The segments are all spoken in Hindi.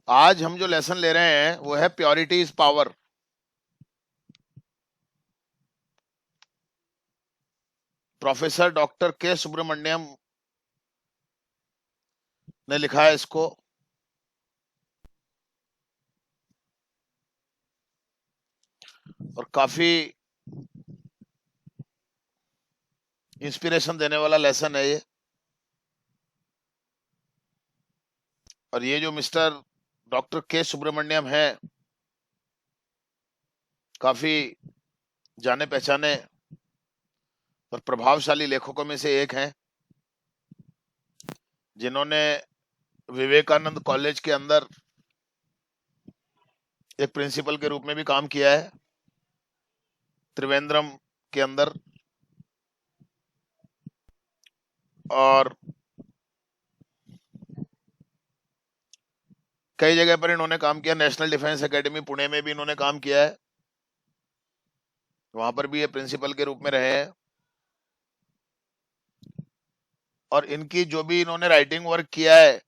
आज हम जो लेसन ले रहे हैं वो है purity is power. Professor doctor के सुब्रमण्यम ने लिखा है इसको। और काफी इंस्पिरेशन देने वाला लेसन है ये। और ये जो मिस्टर डॉक्टर के सुब्रमण्यम है, काफी जाने पहचाने और प्रभावशाली लेखकों में से एक हैं, जिन्होंने विवेकानंद कॉलेज के अंदर एक प्रिंसिपल के रूप में भी काम किया है, त्रिवेंद्रम के अंदर। और कई जगह पर इन्होंने काम किया। नेशनल डिफेंस एकेडमी पुणे में भी इन्होंने काम किया है, वहां पर भी ये प्रिंसिपल के रूप में रहे हैं। और इनकी जो भी इन्होंने राइटिंग वर्क किया है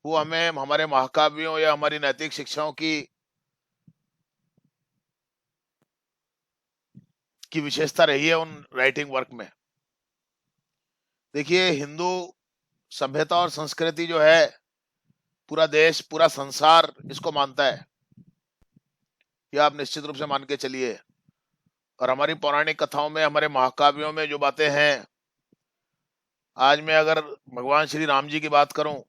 वो हमें हमारे महाकाव्यों या हमारी नैतिक शिक्षाओं की विशेषता रही है उन राइटिंग वर्क में। देखिए, हिंदू सभ्यता और संस्कृति जो है, पूरा देश पूरा संसार इसको मानता है, यह आप निश्चित रूप से मान के चलिए। और हमारी पौराणिक कथाओं में, हमारे महाकाव्यों में जो बातें हैं, आज मैं अगर भगवान श्री राम जी की बात करूं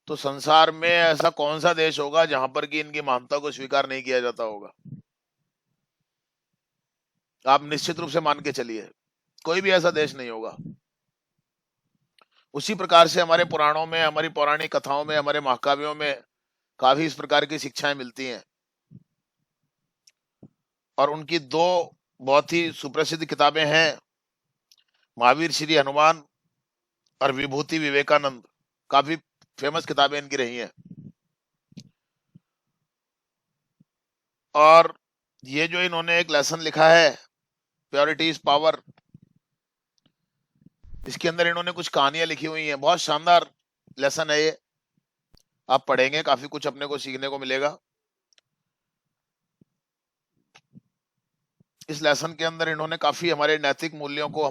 तो संसार में ऐसा कौन सा देश होगा जहां पर कि इनकी महानता को स्वीकार नहीं किया जाता होगा। आप निश्चित रूप से मान के चलिए, कोई भी ऐसा देश नहीं होगा। उसी प्रकार से हमारे पुराणों में, हमारी पौराणिक कथाओं में, हमारे महाकाव्यों में काफी इस प्रकार की शिक्षाएं मिलती हैं। और उनकी दो बहुत ही सुप्रसिद्ध किताबें हैं, महावीर श्री हनुमान और विभूति विवेकानंद। काफी फेमस किताबें इनकी रही हैं। और ये जो इन्होंने एक लेसन लिखा है, प्योरिटी इज पावर, इसके अंदर इन्होंने कुछ कहानियां लिखी हुई हैं। बहुत शानदार लेसन है ये, आप पढ़ेंगे काफी कुछ अपने को सीखने को मिलेगा। इस लेसन के अंदर इन्होंने काफी हमारे नैतिक मूल्यों को,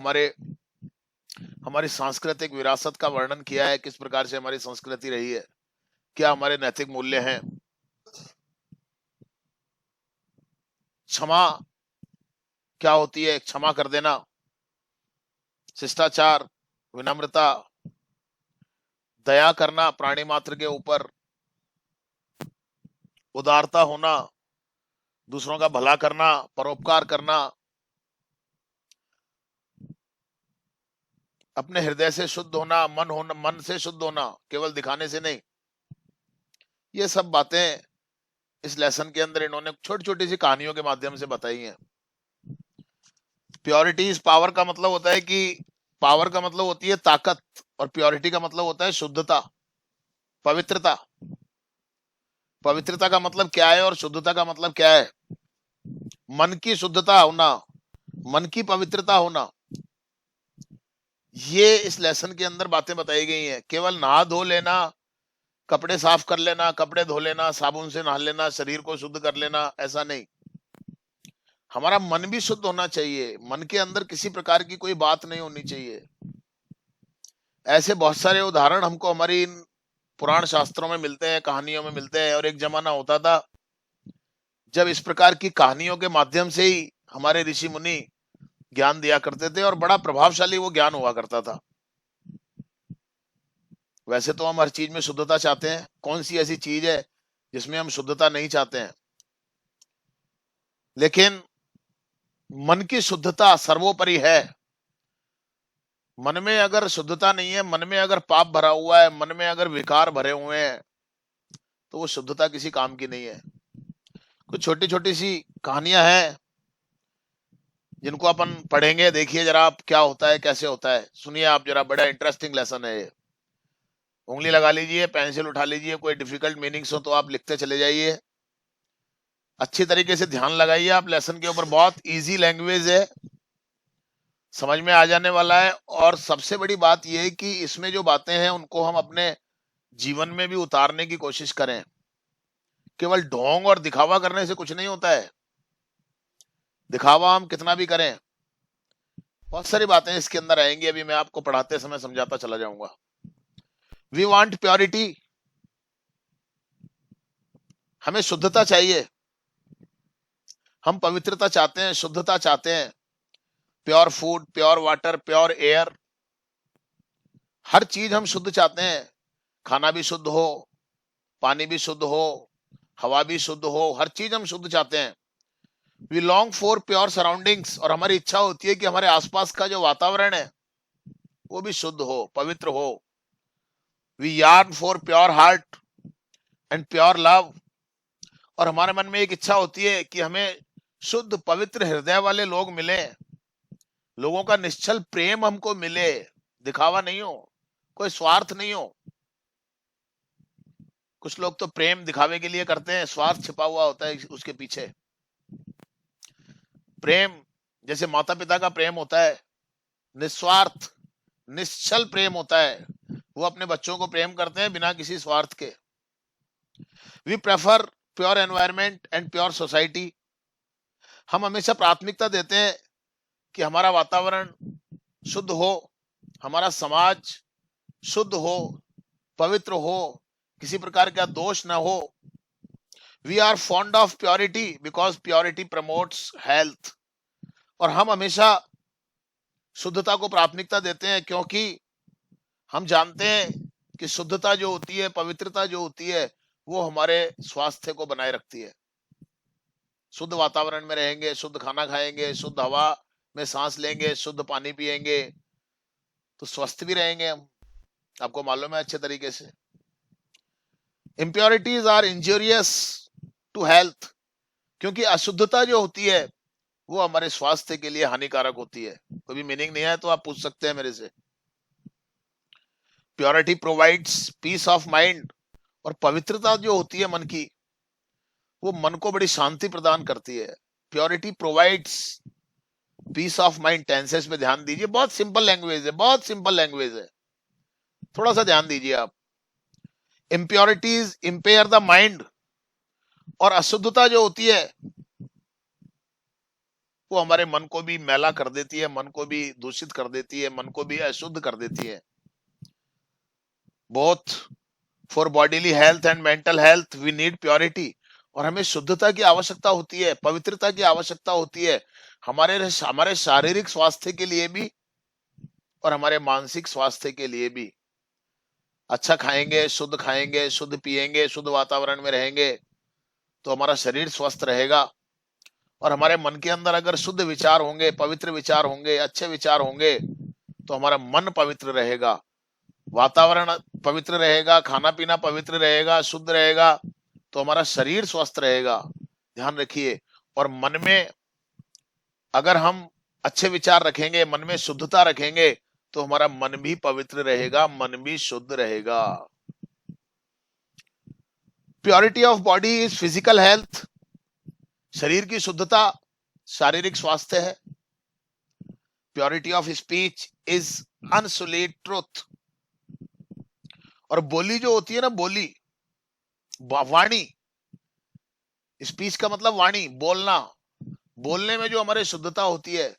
हमारी सांस्कृतिक विरासत का वर्णन किया है, किस प्रकार से हमारी संस्कृति रही है, क्या हमारे नैतिक मूल्य हैं। क्षमा क्या होती है, क्षमा कर देना, शिष्टाचार, विनम्रता, दया करना प्राणी मात्र के ऊपर, उदारता होना, दूसरों का भला करना, परोपकार करना, अपने हृदय से शुद्ध होना, मन से शुद्ध होना, केवल दिखाने से नहीं। ये सब बातें इस लेसन के अंदर इन्होंने छोटी छोटी सी कहानियों के माध्यम से बताई हैं। प्योरिटी इज पावर का मतलब होता है कि पावर का मतलब होती है ताकत, और प्योरिटी का मतलब होता है शुद्धता, पवित्रता। पवित्रता का मतलब क्या है और शुद्धता का मतलब क्या है? मन की शुद्धता होना, मन की पवित्रता होना, ये इस लेसन के अंदर बातें बताई गई हैं। केवल नहा धो लेना, कपड़े साफ कर लेना, कपड़े धो लेना, साबुन से नहा लेना, शरीर को शुद्ध कर लेना, ऐसा नहीं। हमारा मन भी शुद्ध होना चाहिए। मन के अंदर किसी प्रकार की कोई बात नहीं होनी चाहिए। ऐसे बहुत सारे उदाहरण हमको हमारी इन पुराण शास्त्रों में मिलते हैं, कहानियों में मिलते हैं। और एक जमाना होता था जब इस प्रकार की कहानियों के माध्यम से ही हमारे ऋषि मुनि ज्ञान दिया करते थे, और बड़ा प्रभावशाली वो ज्ञान हुआ करता था। वैसे तो हम हर चीज में शुद्धता चाहते हैं, कौन सी ऐसी चीज है जिसमें हम शुद्धता नहीं चाहते हैं? लेकिन मन की शुद्धता सर्वोपरि है। मन में अगर शुद्धता नहीं है, मन में अगर पाप भरा हुआ है, मन में अगर विकार भरे हुए हैं, तो वो शुद्धता किसी काम की नहीं है। कुछ छोटी छोटी सी कहानियां हैं जिनको अपन पढ़ेंगे। देखिए जरा आप क्या होता है, कैसे होता है, सुनिए आप जरा। बड़ा इंटरेस्टिंग लेसन है ये। उंगली लगा लीजिए, पेंसिल उठा लीजिए, कोई डिफिकल्ट मीनिंग्स हो तो आप लिखते चले जाइए। अच्छी तरीके से ध्यान लगाइए आप लेसन के ऊपर। बहुत इजी लैंग्वेज है, समझ में आ जाने वाला है। और सबसे बड़ी बात यह है कि इसमें जो बातें हैं उनको हम अपने जीवन में भी उतारने की कोशिश करें। केवल ढोंग और दिखावा करने से कुछ नहीं होता है। दिखावा हम कितना भी करें, बहुत सारी बातें इसके अंदर आएंगी, अभी मैं आपको पढ़ाते समय समझाता चला जाऊंगा। वी वांट प्योरिटी, हमें शुद्धता चाहिए, हम पवित्रता चाहते हैं, शुद्धता चाहते हैं। Pure food, pure water, pure air, हर चीज हम शुद्ध चाहते हैं। खाना भी शुद्ध हो, पानी भी शुद्ध हो, हवा भी शुद्ध हो, हर चीज हम शुद्ध चाहते हैं। We long for pure surroundings, और हमारी इच्छा होती है कि हमारे आसपास का जो वातावरण है वो भी शुद्ध हो, पवित्र हो। We yearn for pure heart and pure love, और हमारे मन में एक इच्छा होती है कि हमें शुद्ध पवित्र हृदय वाले लोग मिले, लोगों का निश्चल प्रेम हमको मिले, दिखावा नहीं हो, कोई स्वार्थ नहीं हो। कुछ लोग तो प्रेम दिखावे के लिए करते हैं, स्वार्थ छिपा हुआ होता है उसके पीछे। प्रेम जैसे माता पिता का प्रेम होता है, निस्वार्थ निश्चल प्रेम होता है, वो अपने बच्चों को प्रेम करते हैं बिना किसी स्वार्थ के। We prefer pure environment and pure society, हम हमेशा प्राथमिकता देते हैं कि हमारा वातावरण शुद्ध हो, हमारा समाज शुद्ध हो, पवित्र हो, किसी प्रकार का दोष ना हो। We are fond of purity because purity promotes health, और हम हमेशा शुद्धता को प्राथमिकता देते हैं क्योंकि हम जानते हैं कि शुद्धता जो होती है, पवित्रता जो होती है, वो हमारे स्वास्थ्य को बनाए रखती है। शुद्ध वातावरण में रहेंगे, शुद्ध खाना खाएंगे, शुद्ध हवा में सांस लेंगे, शुद्ध पानी पिएंगे, तो स्वस्थ भी रहेंगे हम, आपको मालूम है अच्छे तरीके से। Impurities are injurious to health, क्योंकि अशुद्धता जो होती है वो हमारे स्वास्थ्य के लिए हानिकारक होती है। कोई भी मीनिंग नहीं है तो आप पूछ सकते हैं मेरे से। Purity provides peace of mind, और पवित्रता जो होती है मन की, वो मन को बड़ी शांति प्रदान करती है। Purity provides peace of mind, tenses में ध्यान दीजिए, बहुत सिंपल लैंग्वेज है, बहुत सिंपल लैंग्वेज है, थोड़ा सा ध्यान दीजिए आप। इम्प्योरिटीज इंपेयर द माइंड, और अशुद्धता जो होती है वो हमारे मन को भी मैला कर देती है, मन को भी दूषित कर देती है, मन को भी अशुद्ध कर देती है। Both for bodily health and mental health we need purity, और हमें शुद्धता की आवश्यकता होती है, पवित्रता की आवश्यकता होती है, हमारे हमारे शारीरिक स्वास्थ्य के लिए भी और हमारे मानसिक स्वास्थ्य के लिए भी। अच्छा खाएंगे, शुद्ध पिएंगे, शुद्ध वातावरण में रहेंगे तो हमारा शरीर स्वस्थ रहेगा, और हमारे मन के अंदर अगर शुद्ध विचार होंगे, पवित्र विचार होंगे, अच्छे विचार होंगे, तो हमारा मन पवित्र रहेगा, वातावरण पवित्र रहेगा, खाना पीना पवित्र रहेगा, शुद्ध रहेगा, तो हमारा शरीर स्वस्थ रहेगा। ध्यान रखिए। और मन में अगर हम अच्छे विचार रखेंगे, मन में शुद्धता रखेंगे, तो हमारा मन भी पवित्र रहेगा, मन भी शुद्ध रहेगा। Purity of body is physical health, शरीर की शुद्धता शारीरिक स्वास्थ्य है। Purity of speech is unsullied truth, और बोली जो होती है ना, बोली, वाणी, स्पीच का मतलब वाणी, बोलना, बोलने में जो हमारे शुद्धता होती है,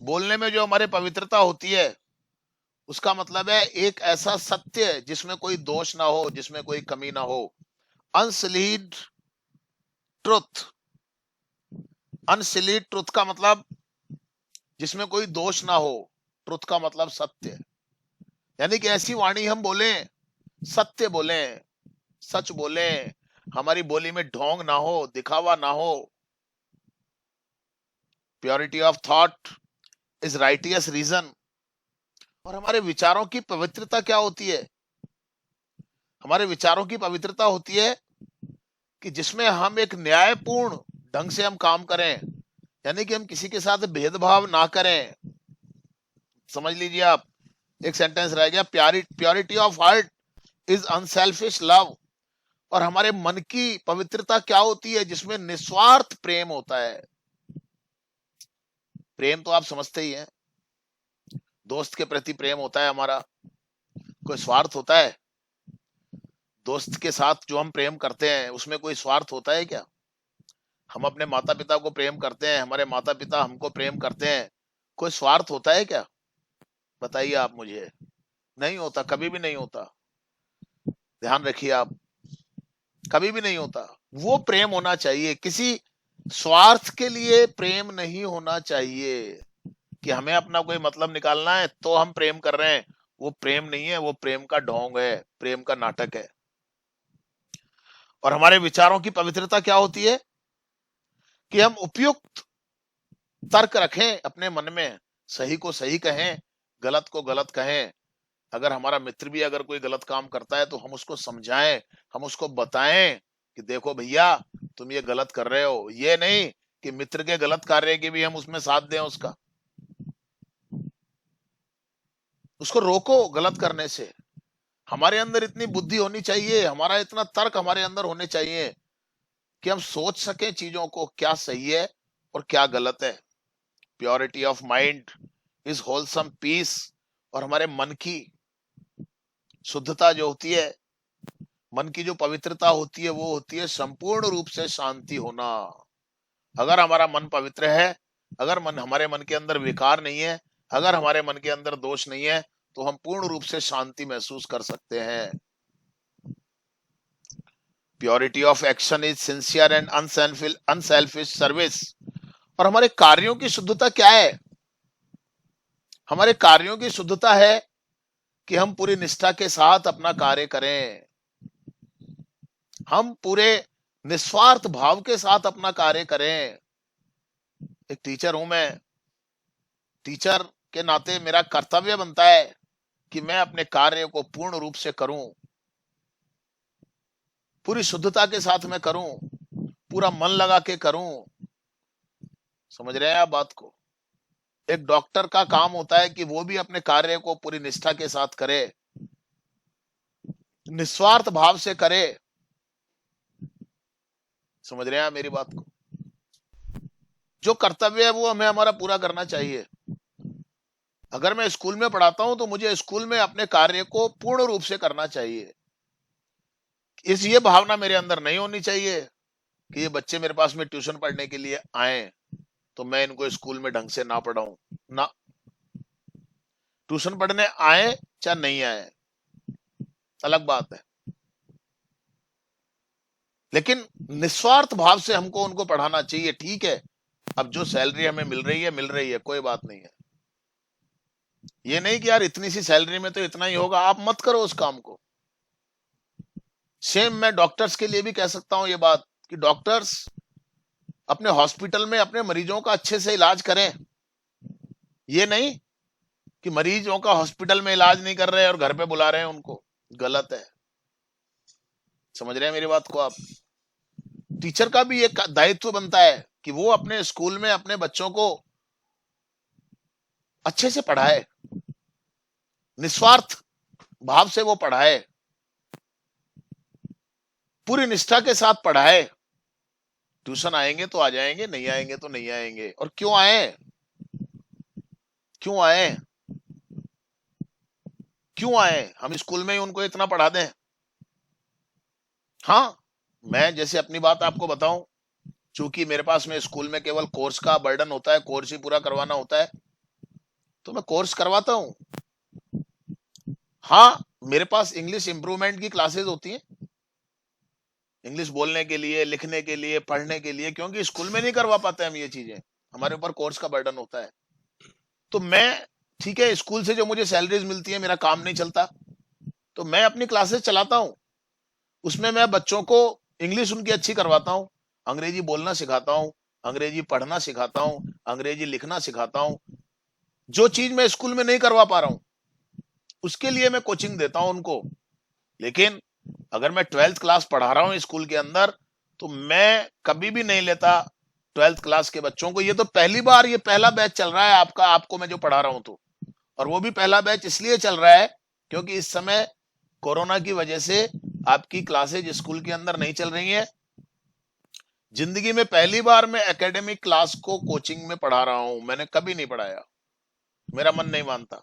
बोलने में जो हमारे पवित्रता होती है, उसका मतलब है एक ऐसा सत्य जिसमें कोई दोष ना हो, जिसमें कोई कमी ना हो। अनसलीड ट्रुथ, अनसलीड ट्रुथ का मतलब जिसमें कोई दोष ना हो, ट्रुथ का मतलब सत्य, यानी कि ऐसी वाणी हम बोले, सत्य बोले, सच बोले, हमारी बोली में ढोंग ना हो, दिखावा ना हो। Purity of thought is righteous reason, और हमारे विचारों की पवित्रता क्या होती है? हमारे विचारों की पवित्रता होती है कि जिसमें हम एक न्यायपूर्ण ढंग से हम काम करें, यानी कि हम किसी के साथ भेदभाव ना करें। समझ लीजिए आप, एक सेंटेंस रह गया, purity of heart is unselfish love, और हमारे मन की पवित्रता क्या होती है? जिसमें निस्वार्थ प्रेम होता है। प्रेम तो आप समझते ही हैं, दोस्त के प्रति प्रेम होता है हमारा, कोई स्वार्थ होता है? दोस्त के साथ जो हम प्रेम करते हैं उसमें कोई स्वार्थ होता है क्या? हम अपने माता पिता को प्रेम करते हैं, हमारे माता पिता हमको प्रेम करते हैं, कोई स्वार्थ होता है क्या? बताइए आप मुझे। नहीं होता, कभी भी नहीं होता। ध्यान रखिए आप, कभी भी नहीं होता। वो प्रेम होना चाहिए, किसी स्वार्थ के लिए प्रेम नहीं होना चाहिए कि हमें अपना कोई मतलब निकालना है तो हम प्रेम कर रहे हैं। वो प्रेम नहीं है, वो प्रेम का ढोंग है, प्रेम का नाटक है। और हमारे विचारों की पवित्रता क्या होती है कि हम उपयुक्त तर्क रखें अपने मन में, सही को सही कहें, गलत को गलत कहें। अगर हमारा मित्र भी अगर कोई गलत काम करता है तो हम उसको समझाएं, हम उसको बताएं कि देखो भैया तुम ये गलत कर रहे हो। ये नहीं कि मित्र के गलत कार्य की भी हम उसमें साथ दें, उसको रोको गलत करने से। हमारे अंदर इतनी बुद्धि होनी चाहिए, हमारा इतना तर्क हमारे अंदर होने चाहिए कि हम सोच सकें चीजों को, क्या सही है और क्या गलत है। Purity of mind is wholesome peace. और हमारे मन की शुद्धता जो होती है, मन की जो पवित्रता होती है, वो होती है संपूर्ण रूप से शांति होना। अगर हमारा मन पवित्र है, अगर हमारे मन के अंदर विकार नहीं है, अगर हमारे मन के अंदर दोष नहीं है, तो हम पूर्ण रूप से शांति महसूस कर सकते हैं। Purity of action is sincere and unselfish service. और हमारे कार्यों की शुद्धता क्या है? हमारे कार्यों की शुद्धता है कि हम पूरी निष्ठा के साथ अपना कार्य करें, हम पूरे निस्वार्थ भाव के साथ अपना कार्य करें। एक टीचर हूं मैं, टीचर के नाते मेरा कर्तव्य बनता है कि मैं अपने कार्य को पूर्ण रूप से करूं, पूरी शुद्धता के साथ मैं करूं, पूरा मन लगा के करूं। समझ रहे हैं आप बात को? एक डॉक्टर का काम होता है कि वो भी अपने कार्य को पूरी निष्ठा के साथ करे, निस्वार्थ भाव से करे। समझ रहे हैं आप मेरी बात को? जो कर्तव्य है वो हमें हमारा पूरा करना चाहिए। अगर मैं स्कूल में पढ़ाता हूं तो मुझे स्कूल में अपने कार्य को पूर्ण रूप से करना चाहिए। ये भावना मेरे अंदर नहीं होनी चाहिए कि ये बच्चे मेरे पास में ट्यूशन पढ़ने के लिए आए तो मैं इनको स्कूल में ढंग से ना पढ़ाऊं। ना, ट्यूशन पढ़ने आए चाहे नहीं आए अलग बात है, लेकिन निस्वार्थ भाव से हमको उनको पढ़ाना चाहिए। ठीक है, अब जो सैलरी हमें मिल रही है, कोई बात नहीं है। ये नहीं कि यार इतनी सी सैलरी में तो इतना ही होगा, आप मत करो उस काम को। सेम मैं डॉक्टर्स के लिए भी कह सकता हूं ये बात कि डॉक्टर्स अपने हॉस्पिटल में अपने मरीजों का अच्छे से इलाज करें। ये नहीं कि मरीजों का हॉस्पिटल में इलाज नहीं कर रहे और घर पे बुला रहे हैं उनको, गलत है। समझ रहे हैं मेरी बात को आप? टीचर का भी एक दायित्व बनता है कि वो अपने स्कूल में अपने बच्चों को अच्छे से पढ़ाए, निस्वार्थ भाव से वो पढ़ाए, पूरी निष्ठा के साथ पढ़ाए। ट्यूशन आएंगे तो आ जाएंगे, नहीं आएंगे तो नहीं आएंगे। और क्यों आए? क्यों आए? क्यों आए? हम स्कूल में ही उनको इतना पढ़ा दें। हाँ, मैं जैसे अपनी बात आपको बताऊं, चूंकि मेरे पास में स्कूल में केवल कोर्स का बर्डन होता है, कोर्स ही पूरा करवाना होता है, तो मैं कोर्स करवाता हूं। हाँ, मेरे पास इंग्लिश इंप्रूवमेंट की क्लासेस होती हैं, इंग्लिश बोलने के लिए, लिखने के लिए, पढ़ने के लिए, क्योंकि स्कूल में नहीं करवा पाते हम ये चीजें, हमारे ऊपर कोर्स का बर्डन होता है। तो मैं, ठीक है, स्कूल से जो मुझे सैलरीज मिलती है, मेरा काम नहीं चलता, तो मैं अपनी क्लासेस चलाता हूँ। उसमें मैं बच्चों को इंग्लिश उनकी अच्छी करवाता हूँ, अंग्रेजी बोलना सिखाता हूँ, अंग्रेजी पढ़ना सिखाता हूँ, अंग्रेजी लिखना सिखाता हूँ। जो चीज मैं स्कूल में नहीं करवा पा रहा हूँ उसके लिए मैं कोचिंग देता हूँ उनको। लेकिन अगर मैं 12th क्लास पढ़ा रहा हूँ स्कूल के अंदर, तो मैं कभी भी नहीं लेता 12th क्लास के बच्चों को। ये तो पहली बार, ये पहला बैच चल रहा है आपका, आपको मैं जो पढ़ा रहा हूँ, तो और वो भी पहला बैच इसलिए चल रहा है क्योंकि इस समय कोरोना की वजह से आपकी क्लासेज स्कूल के अंदर नहीं चल रही हैं। जिंदगी में पहली बार मैं एकेडमिक क्लास को कोचिंग में पढ़ा रहा हूं, मैंने कभी नहीं पढ़ाया, मेरा मन नहीं मानता।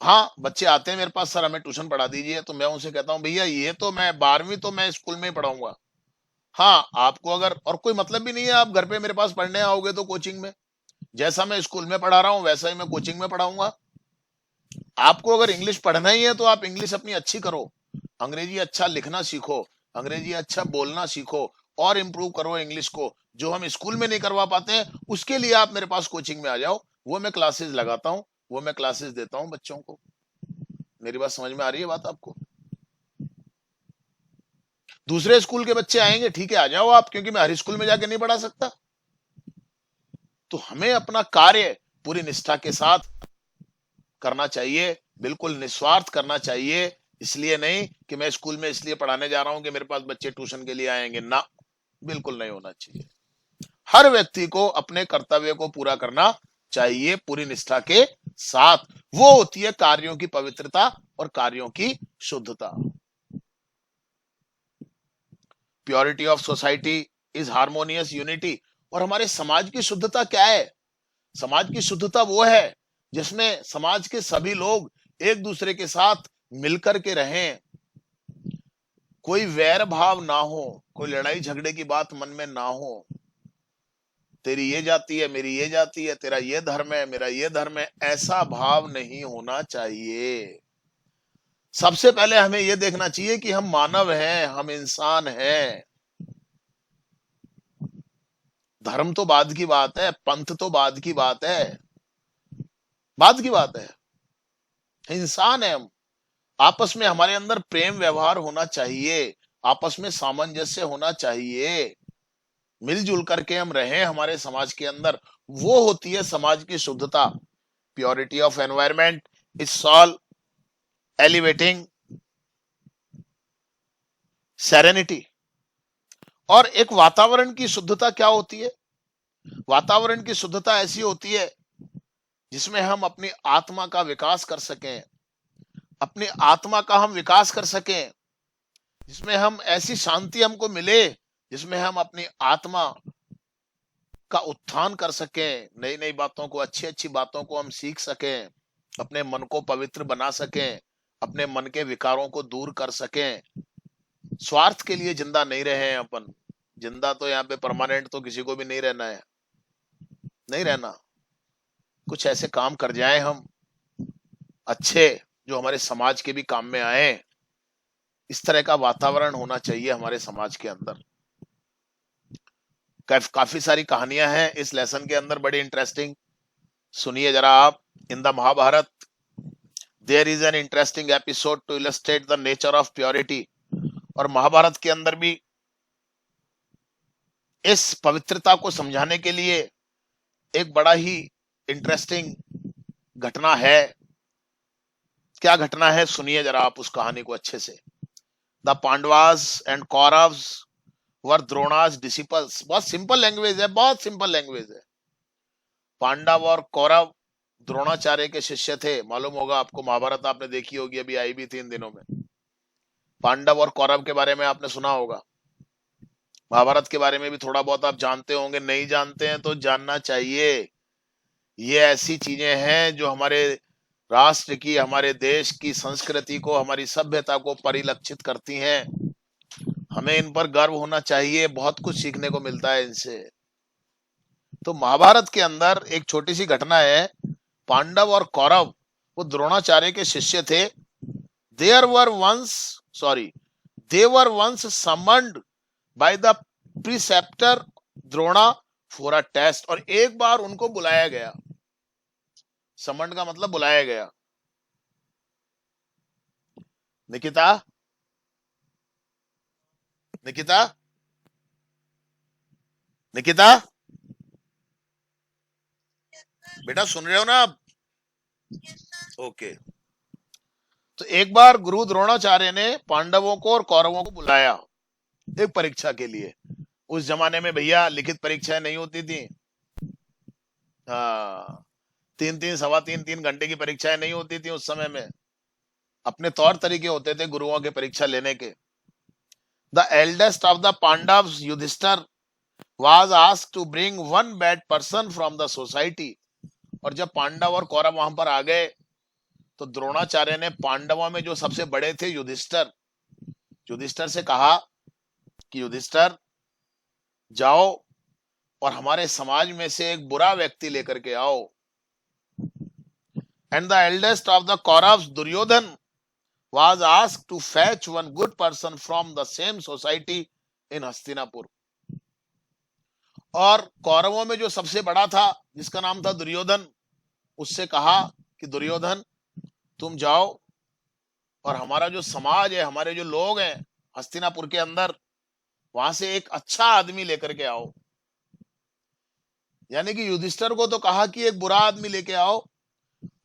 हाँ, बच्चे आते हैं मेरे पास, सर हमें ट्यूशन पढ़ा दीजिए, तो मैं उनसे कहता हूँ भैया ये तो मैं 12वीं तो मैं स्कूल में ही पढ़ाऊंगा। हाँ, आपको अगर और कोई मतलब भी नहीं है आप घर पे मेरे पास पढ़ने आओगे तो कोचिंग में, जैसा मैं स्कूल में पढ़ा रहा हूँ वैसा ही मैं कोचिंग में पढ़ाऊंगा। आपको अगर इंग्लिश पढ़ना ही है तो आप इंग्लिश अपनी अच्छी करो, अंग्रेजी अच्छा लिखना सीखो, अंग्रेजी अच्छा बोलना सीखो, और इम्प्रूव करो इंग्लिश को। जो हम स्कूल में नहीं करवा पाते हैं उसके लिए आप मेरे पास कोचिंग में आ जाओ, वो मैं क्लासेस लगाता हूँ, वो मैं क्लासेस देता हूँ बच्चों को। मेरी बात समझ में आ रही है बात आपको? दूसरे स्कूल के बच्चे आएंगे, ठीक है आ जाओ आप, क्योंकि मैं हर स्कूल में जाके नहीं पढ़ा सकता। तो हमें अपना कार्य पूरी निष्ठा के साथ करना चाहिए, बिल्कुल निस्वार्थ करना चाहिए। इसलिए नहीं कि मैं स्कूल में इसलिए पढ़ाने जा रहा हूं कि मेरे पास बच्चे ट्यूशन के लिए आएंगे, ना, बिल्कुल नहीं होना चाहिए। हर व्यक्ति को अपने कर्तव्य को पूरा करना चाहिए पूरी निष्ठा के साथ। वो होती है कार्यों की पवित्रता और कार्यों की शुद्धता। Purity of society is harmonious unity. और हमारे समाज की शुद्धता क्या है? समाज की शुद्धता वो है जिसमें समाज के सभी लोग एक दूसरे के साथ मिलकर के रहें, कोई वैर भाव ना हो, कोई लड़ाई झगड़े की बात मन में ना हो। तेरी ये जाति है, मेरी ये जाति है, तेरा ये धर्म है, मेरा ये धर्म है, ऐसा भाव नहीं होना चाहिए। सबसे पहले हमें यह देखना चाहिए कि हम मानव हैं, हम इंसान हैं। धर्म तो बाद की बात है, पंथ तो बाद की बात है, बाद की बात है। इंसान है हम। आपस में हमारे अंदर प्रेम व्यवहार होना चाहिए, आपस में सामंजस्य होना चाहिए, मिलजुल करके हम रहें हमारे समाज के अंदर। वो होती है समाज की शुद्धता। Purity of environment is soul elevating serenity. और एक वातावरण की शुद्धता क्या होती है? वातावरण की शुद्धता ऐसी होती है जिसमें हम अपनी आत्मा का विकास कर सकें, अपनी आत्मा का हम विकास कर सकें, जिसमें हम ऐसी शांति हमको मिले जिसमें हम अपनी आत्मा का उत्थान कर सकें, नई नई बातों को, अच्छी अच्छी बातों को हम सीख सकें, अपने मन को पवित्र बना सकें, अपने मन के विकारों को दूर कर सकें। स्वार्थ के लिए जिंदा नहीं रहे हैं अपन। जिंदा तो यहाँ पे परमानेंट तो किसी को भी नहीं रहना है, नहीं रहना। कुछ ऐसे काम कर जाएं हम अच्छे जो हमारे समाज के भी काम में आए। इस तरह का वातावरण होना चाहिए हमारे समाज के अंदर। काफी सारी कहानियां हैं इस लेसन के अंदर, बड़ी इंटरेस्टिंग। सुनिए जरा आप। In the Mahabharata there is an interesting episode to illustrate the nature of purity. और महाभारत के अंदर भी इस पवित्रता को समझाने के लिए एक बड़ा ही इंटरेस्टिंग घटना है। क्या घटना है सुनिए जरा आप उस कहानी को अच्छे से। The Pandavas and Kauravas were Drona's disciples. बहुत सिंपल लैंग्वेज है, बहुत सिंपल लैंग्वेज है। पांडव और कौरव द्रोणाचार्य के शिष्य थे। मालूम होगा आपको, महाभारत आपने देखी होगी, अभी आई भी 3 दिनों में। पांडव और कौरव के बारे में आपने सुना होगा। महाभारत के बारे में भी थोड़ा बहुत आप जानते होंगे, नहीं जानते हैं तो जानना चाहिए। ये ऐसी चीजें हैं जो हमारे राष्ट्र की, हमारे देश की संस्कृति को, हमारी सभ्यता को परिलक्षित करती हैं। हमें इन पर गर्व होना चाहिए, बहुत कुछ सीखने को मिलता है इनसे। तो महाभारत के अंदर एक छोटी सी घटना है। पांडव और कौरव वो द्रोणाचार्य के शिष्य थे। There were once sorry they were once summoned by the preceptor Drona for a test. और एक बार उनको बुलाया गया। समन्ड का मतलब बुलाया गया। निकिता, निकिता, निकिता, बेटा सुन रहे हो ना आप? ओके। तो एक बार गुरु द्रोणाचार्य ने पांडवों को और कौरवों को बुलाया एक परीक्षा के लिए। उस जमाने में भैया लिखित परीक्षाएं नहीं होती थी। हाँ, 3-3 सवा 3-3 घंटे की परीक्षाएं नहीं होती थी उस समय में। अपने तौर तरीके होते थे गुरुओं के परीक्षा लेने के। The eldest of the Pandavas Yudhishthira was asked to bring one bad person from the society। और जब पांडव और कौरव वहां पर आ गए तो द्रोणाचार्य ने पांडवों में जो सबसे बड़े थे युधिष्ठिर से कहा कि युधिष्ठिर जाओ और हमारे समाज में से एक बुरा व्यक्ति लेकर के आओ। And the eldest of the Kauravas Duryodhana was asked to fetch one good person from the same society in Hastinapur. और कौरवों में जो सबसे बड़ा था, जिसका नाम था दुर्योधन, उससे कहा कि दुर्योधन तुम जाओ और हमारा जो समाज है, हमारे जो लोग हैं हस्तिनापुर के अंदर, वहां से एक अच्छा आदमी लेकर के आओ। यानी कि युधिष्ठिर को तो कहा कि एक बुरा आदमी लेके आओ,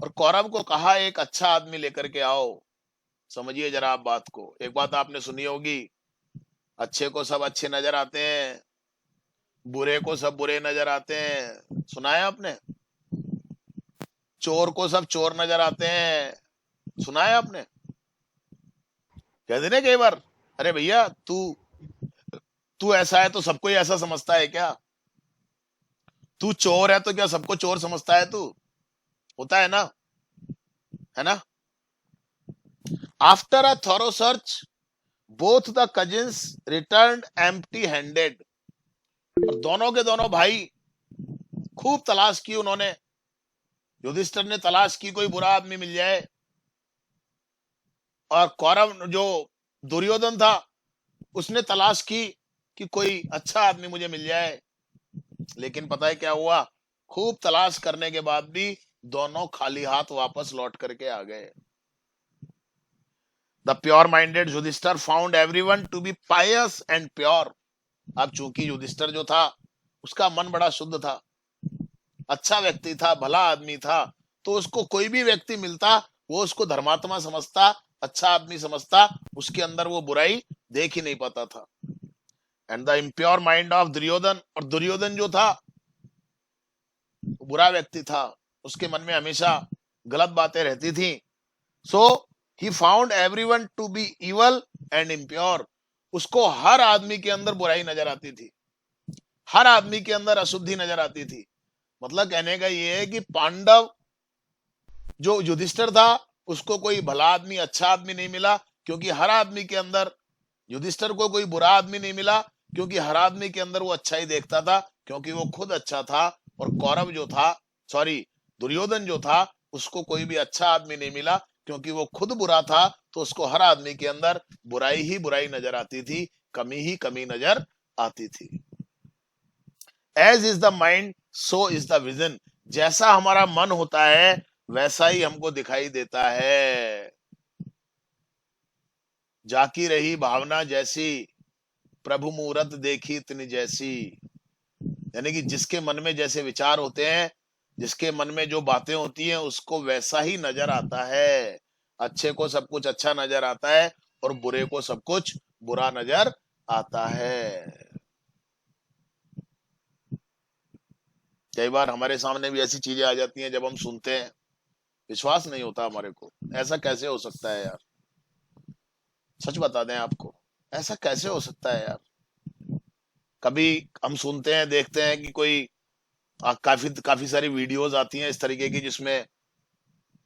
और कौरव को कहा एक अच्छा आदमी लेकर के आओ। समझिए जरा आप बात को। एक बात आपने सुनी होगी, अच्छे को सब अच्छे नजर आते हैं, बुरे को सब बुरे नजर आते हैं। सुना है आपने? चोर को सब चोर नजर आते हैं। सुना है आपने? कहते ना कई बार, अरे भैया तू ऐसा है तो सबको ही ऐसा समझता है क्या? तू चोर है तो क्या सबको चोर समझता है तू? होता है ना, है ना? After a thorough search, both the cousins returned empty-handed। और दोनों के दोनों भाई खूब तलाश की उन्होंने। युधिष्ठिर ने तलाश की कोई बुरा आदमी मिल जाए, और कौरव जो दुर्योधन था उसने तलाश की कि कोई अच्छा आदमी मुझे मिल जाए। लेकिन पता है क्या हुआ? खूब तलाश करने के बाद भी दोनों खाली हाथ वापस लौट करके आ गए। The pure-minded Yudhishthir found everyone to be pious and pure। अब चूंकि युधिष्ठिर जो था उसका मन बड़ा शुद्ध था, अच्छा व्यक्ति था, भला आदमी था, तो उसको कोई भी व्यक्ति मिलता वो उसको धर्मात्मा समझता, अच्छा आदमी समझता, उसके अंदर वो बुराई देख ही नहीं पाता था। And the impure mind of Duryodhana, और दुर्योधन जो था बुरा व्यक्ति था, उसके मन में हमेशा गलत बातें रहती थी। सो he found everyone to be evil and impure। उसको हर आदमी के अंदर बुराई नजर आती थी, हर आदमी के अंदर अशुद्धि नजर आती थी। मतलब कहने का ये है कि पांडव जो युधिष्ठिर था उसको कोई भला आदमी, अच्छा आदमी नहीं मिला, क्योंकि हर आदमी के अंदर, युधिष्ठिर को कोई बुरा आदमी नहीं मिला क्योंकि हर आदमी के अंदर वो अच्छा ही देखता था, क्योंकि वो खुद अच्छा था। और कौरव जो था, सॉरी दुर्योधन जो था, उसको कोई भी अच्छा आदमी नहीं मिला क्योंकि वो खुद बुरा था, तो उसको हर आदमी के अंदर बुराई ही बुराई नजर आती थी, कमी ही कमी नजर आती थी। As is the mind so is the vision. जैसा हमारा मन होता है वैसा ही हमको दिखाई देता है। जाकी रही भावना जैसी, प्रभु मूरत देखी इतनी जैसी। यानी कि जिसके मन में जैसे विचार होते हैं, जिसके मन में जो बातें होती हैं, उसको वैसा ही नजर आता है। अच्छे को सब कुछ अच्छा नजर आता है और बुरे को सब कुछ बुरा नजर आता है। कई बार हमारे सामने भी ऐसी चीजें आ जाती हैं, जब हम सुनते हैं विश्वास नहीं होता हमारे को, ऐसा कैसे हो सकता है यार? सच बता दें आपको, ऐसा कैसे हो सकता है यार? कभी हम सुनते हैं, देखते हैं कि कोई काफी सारी वीडियोस आती हैं इस तरीके की, जिसमें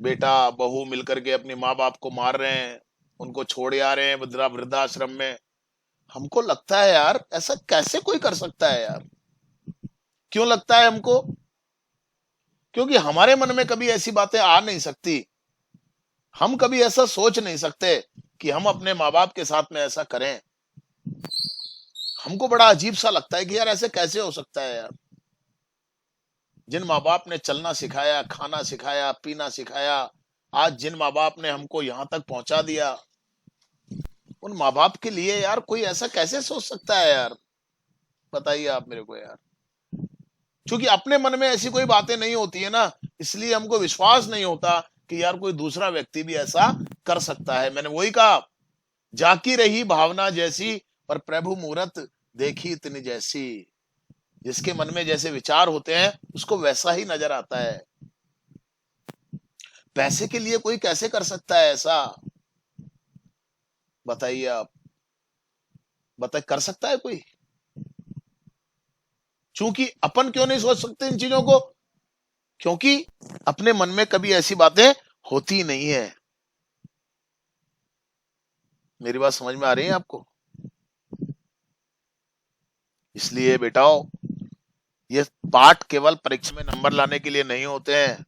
बेटा बहू मिलकर के अपने माँ बाप को मार रहे हैं, उनको छोड़े आ रहे हैं वृद्धाश्रम में। हमको लगता है यार ऐसा कैसे कोई कर सकता है यार? क्यों लगता है हमको? क्योंकि हमारे मन में कभी ऐसी बातें आ नहीं सकती। हम कभी ऐसा सोच नहीं सकते कि हम अपने माँ बाप के साथ में ऐसा करें। हमको बड़ा अजीब सा लगता है कि यार ऐसे कैसे हो सकता है यार? जिन माँ बाप ने चलना सिखाया, खाना सिखाया, पीना सिखाया, आज जिन माँ बाप ने हमको यहाँ तक पहुंचा दिया, उन माँ बाप के लिए यार कोई ऐसा कैसे सोच सकता है यार? बताइए आप मेरे को यार। क्योंकि अपने मन में ऐसी कोई बातें नहीं होती है ना, इसलिए हमको विश्वास नहीं होता कि यार कोई दूसरा व्यक्ति भी ऐसा कर सकता है। मैंने वही कहा, जाकी रही भावना जैसी और प्रभु मूरत देखी इतनी जैसी। जिसके मन में जैसे विचार होते हैं उसको वैसा ही नजर आता है। पैसे के लिए कोई कैसे कर सकता है ऐसा? बताइए आप, कर सकता है कोई? क्योंकि अपन क्यों नहीं सोच सकते इन चीजों को? क्योंकि अपने मन में कभी ऐसी बातें होती नहीं है। मेरी बात समझ में आ रही है आपको? इसलिए बेटाओ, ये पाठ केवल परीक्षा में नंबर लाने के लिए नहीं होते हैं।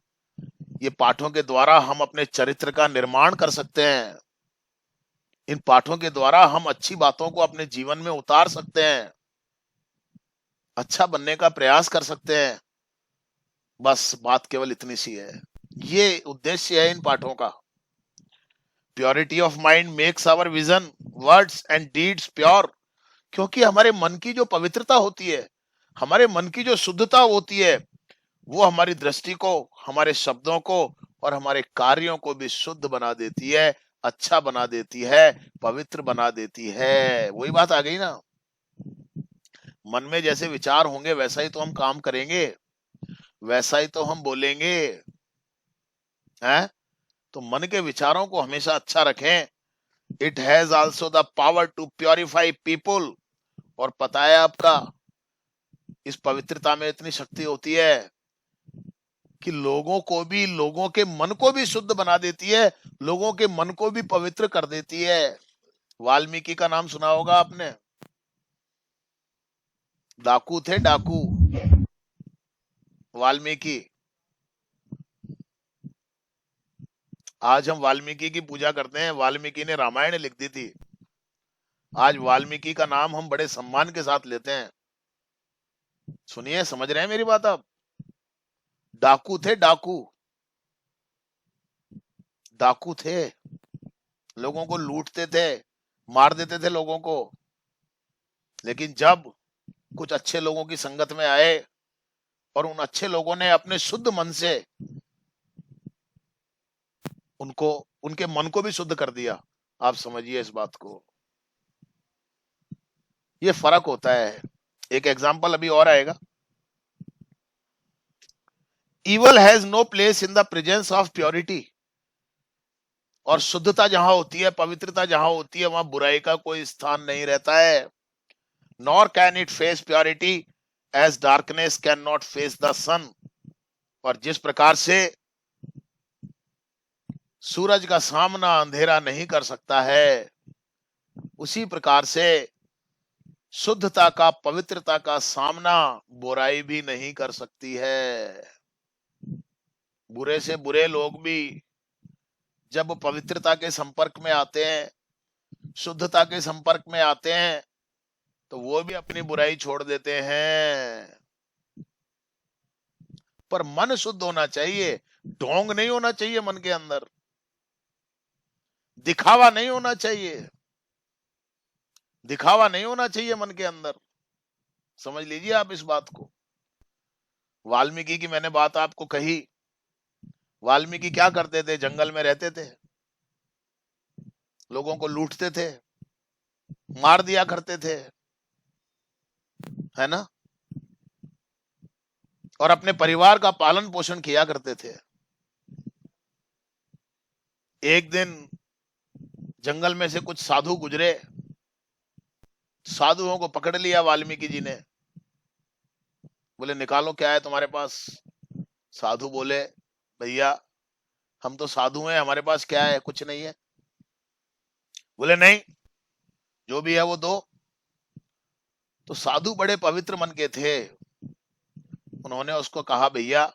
ये पाठों के द्वारा हम अपने चरित्र का निर्माण कर सकते हैं। इन पाठों के द्वारा हम अच्छी बातों को अपने जीवन में उतार सकते हैं, अच्छा बनने का प्रयास कर सकते हैं। बस बात केवल इतनी सी है। ये उद्देश्य है इन पाठों का। Purity of mind makes our vision, words and deeds pure. क्योंकि हमारे मन की जो पवित्रता होती है, हमारे मन की जो शुद्धता होती है, वो हमारी दृष्टि को, हमारे शब्दों को और हमारे कार्यों को भी शुद्ध बना देती है, अच्छा बना देती है, पवित्र बना देती है। वही बात आ गई ना, मन में जैसे विचार होंगे वैसा ही तो हम काम करेंगे, वैसा ही तो हम बोलेंगे, हैं? तो मन के विचारों को हमेशा अच्छा रखें। It has also the power to purify people. और पता है आपका, इस पवित्रता में इतनी शक्ति होती है कि लोगों को भी, लोगों के मन को भी शुद्ध बना देती है, लोगों के मन को भी पवित्र कर देती है। वाल्मीकि का नाम सुना होगा आपने। डाकू थे, डाकू, वाल्मीकि। आज हम वाल्मीकि की पूजा करते हैं। वाल्मीकि ने रामायण लिख दी थी। आज वाल्मीकि का नाम हम बड़े सम्मान के साथ लेते हैं। सुनिए, समझ रहे हैं मेरी बात आप? डाकू थे, डाकू, डाकू थे। लोगों को लूटते थे, मार देते थे लोगों को। लेकिन जब कुछ अच्छे लोगों की संगत में आए और उन अच्छे लोगों ने अपने शुद्ध मन से उनको, उनके मन को भी शुद्ध कर दिया। आप समझिए इस बात को। ये फर्क होता है। एक एग्जांपल अभी और आएगा। Evil has no place in the presence of purity। और शुद्धता जहां होती है, पवित्रता जहां होती है, वहां बुराई का कोई स्थान नहीं रहता है। Nor can it face purity as darkness cannot face the sun। और जिस प्रकार से सूरज का सामना अंधेरा नहीं कर सकता है, उसी प्रकार से शुद्धता का, पवित्रता का सामना बुराई भी नहीं कर सकती है। बुरे से बुरे लोग भी जब पवित्रता के संपर्क में आते हैं, शुद्धता के संपर्क में आते हैं, तो वो भी अपनी बुराई छोड़ देते हैं। पर मन शुद्ध होना चाहिए, ढोंग नहीं होना चाहिए मन के अंदर, दिखावा नहीं होना चाहिए, दिखावा नहीं होना चाहिए मन के अंदर। समझ लीजिए आप इस बात को। वाल्मीकि की मैंने बात आपको कही। वाल्मीकि क्या करते थे? जंगल में रहते थे, लोगों को लूटते थे, मार दिया करते थे, है ना? और अपने परिवार का पालन पोषण किया करते थे। एक दिन जंगल में से कुछ साधु गुजरे। साधुओं को पकड़ लिया वाल्मीकि जी ने। बोले, निकालो क्या है तुम्हारे पास? साधु बोले, भैया हम तो साधु हैं, हमारे पास क्या है? कुछ नहीं है। बोले, नहीं, जो भी है वो दो। तो साधु बड़े पवित्र मन के थे। उन्होंने उसको कहा, भैया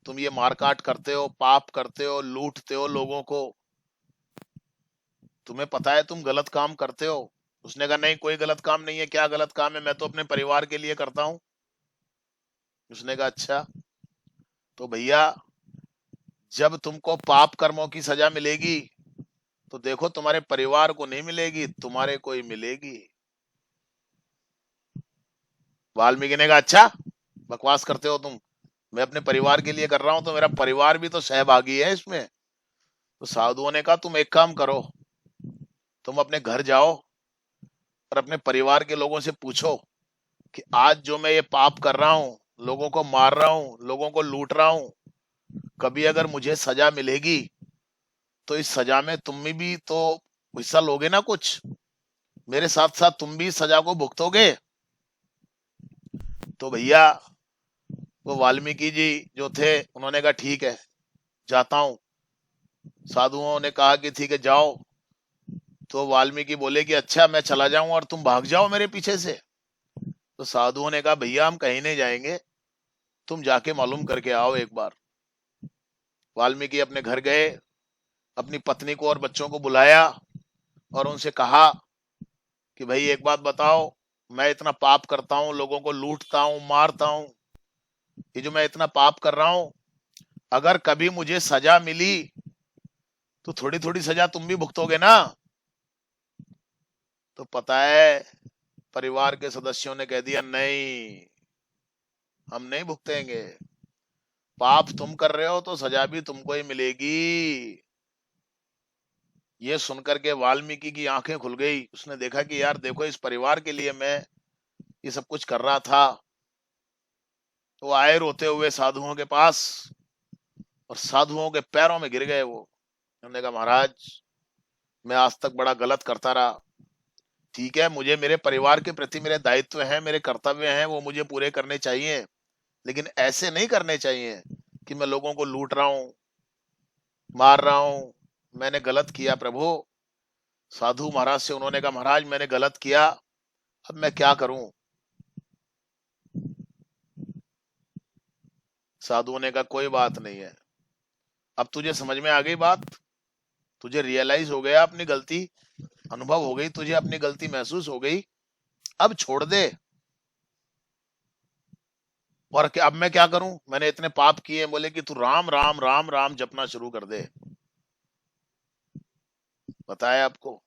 तुम ये मारकाट करते हो, पाप करते हो, लूटते हो लोगों को, तुम्हें पता है तुम गलत काम करते हो? उसने कहा, नहीं, कोई गलत काम नहीं है। क्या गलत काम है? मैं तो अपने परिवार के लिए करता हूं। उसने कहा, अच्छा, तो भैया जब तुमको पाप कर्मों की सजा मिलेगी तो देखो, तुम्हारे परिवार को नहीं मिलेगी, तुम्हारे को ही मिलेगी। वाल्मीकि ने कहा, अच्छा बकवास करते हो तुम, मैं अपने परिवार के लिए कर रहा हूं, तो मेरा परिवार भी तो सहभागी है इसमें। तो साधुओं ने कहा, तुम एक काम करो, तुम अपने घर जाओ और अपने परिवार के लोगों से पूछो कि आज जो मैं ये पाप कर रहा हूं, लोगों को मार रहा हूं, लोगों को लूट रहा हूं, कभी अगर मुझे सजा मिलेगी तो इस सजा में तुम भी तो हिस्सा लोगे ना कुछ, मेरे साथ साथ तुम भी सजा को भुगतोगे। तो भैया वो वाल्मीकि जी जो थे, उन्होंने कहा, ठीक है, जाता हूं। साधुओं ने कहा कि ठीक है जाओ। तो वाल्मीकि बोले कि अच्छा मैं चला जाऊं और तुम भाग जाओ मेरे पीछे से। तो साधुओं ने कहा भैया हम कहीं नहीं जाएंगे, तुम जाके मालूम करके आओ एक बार। वाल्मीकि अपने घर गए, अपनी पत्नी को और बच्चों को बुलाया और उनसे कहा कि भाई एक बात बताओ, मैं इतना पाप करता हूँ, लोगों को लूटता हूँ, मारता हूँ, ये जो मैं इतना पाप कर रहा हूँ, अगर कभी मुझे सजा मिली तो थोड़ी थोड़ी सजा तुम भी भुगतोगे ना। तो पता है परिवार के सदस्यों ने कह दिया नहीं, हम नहीं भुगतेंगे, पाप तुम कर रहे हो तो सजा भी तुमको ही मिलेगी। ये सुनकर के वाल्मीकि की आंखें खुल गई। उसने देखा कि यार देखो इस परिवार के लिए मैं ये सब कुछ कर रहा था। तो आए रोते हुए साधुओं के पास और साधुओं के पैरों में गिर गए वो। उन्होंने कहा महाराज मैं आज तक बड़ा गलत करता रहा, ठीक है मुझे मेरे परिवार के प्रति मेरे दायित्व हैं, मेरे कर्तव्य हैं, वो मुझे पूरे करने चाहिए, लेकिन ऐसे नहीं करने चाहिए कि मैं लोगों को लूट रहा हूं, मार रहा हूं। मैंने गलत किया प्रभु। साधु महाराज से उन्होंने कहा महाराज मैंने गलत किया, अब मैं क्या करूं। साधुओं ने कहा कोई बात नहीं है, अब तुझे समझ में आ गई बात, तुझे रियलाइज हो गया अपनी गलती, अनुभव हो गई तुझे, अपनी गलती महसूस हो गई, अब छोड़ दे। और क्या अब मैं क्या करूं, मैंने इतने पाप किए। बोले कि तू राम राम राम राम जपना शुरू कर दे। बताया आपको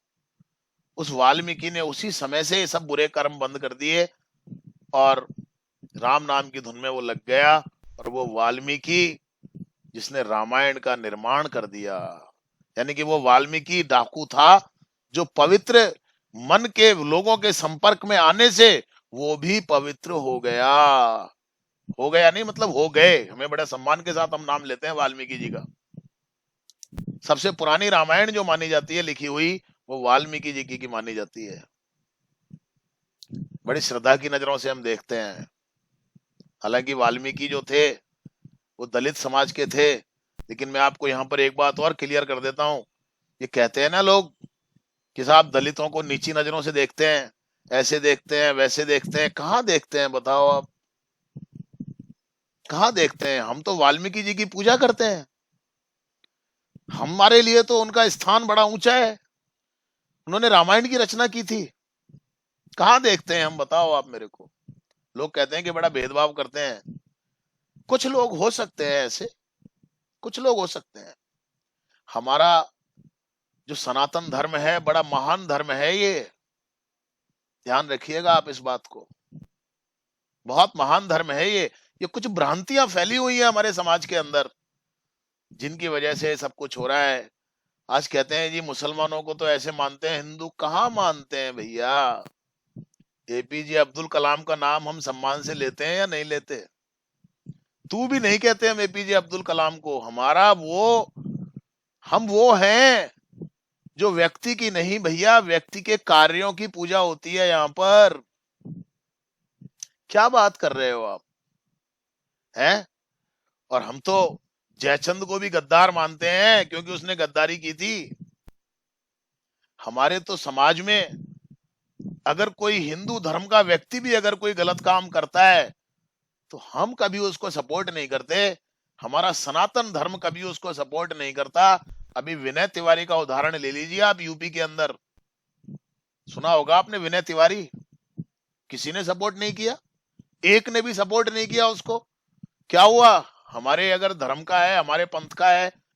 उस वाल्मीकि ने उसी समय से सब बुरे कर्म बंद कर दिए और राम नाम की धुन में वो लग गया। और वो वाल्मीकि जिसने रामायण का निर्माण कर दिया, यानी कि वो वाल्मीकि डाकू था जो पवित्र मन के लोगों के संपर्क में आने से वो भी पवित्र हो गया। हो गया नहीं मतलब हो गए। हमें बड़े सम्मान के साथ हम नाम लेते हैं वाल्मीकि जी का। सबसे पुरानी रामायण जो मानी जाती है लिखी हुई, वो वाल्मीकि जी की मानी जाती है। बड़ी श्रद्धा की नजरों से हम देखते हैं। हालांकि वाल्मीकि जो थे वो दलित समाज के थे, लेकिन मैं आपको यहाँ पर एक बात और क्लियर कर देता हूँ। ये कहते हैं ना लोग कि साहब दलितों को नीची नजरों से देखते हैं, ऐसे देखते हैं, वैसे देखते हैं। कहाँ देखते हैं बताओ आप, कहाँ देखते हैं। हम तो वाल्मीकि जी की पूजा करते हैं, हमारे लिए तो उनका स्थान बड़ा ऊंचा है। उन्होंने रामायण की रचना की थी। कहाँ देखते हैं हम बताओ आप मेरे को। लोग कहते हैं कि बड़ा भेदभाव करते हैं। कुछ लोग हो सकते हैं ऐसे, कुछ लोग हो सकते हैं। हमारा जो सनातन धर्म है बड़ा महान धर्म है, ये ध्यान रखिएगा आप इस बात को। बहुत महान धर्म है ये कुछ भ्रांतियां फैली हुई है हमारे समाज के अंदर, जिनकी वजह से सब कुछ हो रहा है। आज कहते हैं जी मुसलमानों को तो ऐसे मानते हैं, हिंदू कहाँ मानते हैं भैया। एपीजे अब्दुल कलाम का नाम हम सम्मान से लेते हैं या नहीं लेते। तू भी नहीं कहते हम एपीजे अब्दुल कलाम को। हमारा वो, हम वो हैं जो व्यक्ति की नहीं भैया, व्यक्ति के कार्यों की पूजा होती है यहाँ पर। क्या बात कर रहे हो आप हैं। और हम तो जयचंद को भी गद्दार मानते हैं क्योंकि उसने गद्दारी की थी। हमारे तो समाज में अगर कोई हिंदू धर्म का व्यक्ति भी अगर कोई गलत काम करता है तो हम कभी उसको सपोर्ट नहीं करते। हमारा सनातन धर्म कभी उसको सपोर्ट नहीं करता। अभी विनय तिवारी का उदाहरण ले लीजिए आप। यूपी के अंदर सुना होगा आपने विनय तिवारी, किसी ने सपोर्ट नहीं किया, एक ने भी सपोर्ट नहीं किया उसको। क्या हुआ, हमारे अगर धर्म का है, हमारे पंथ का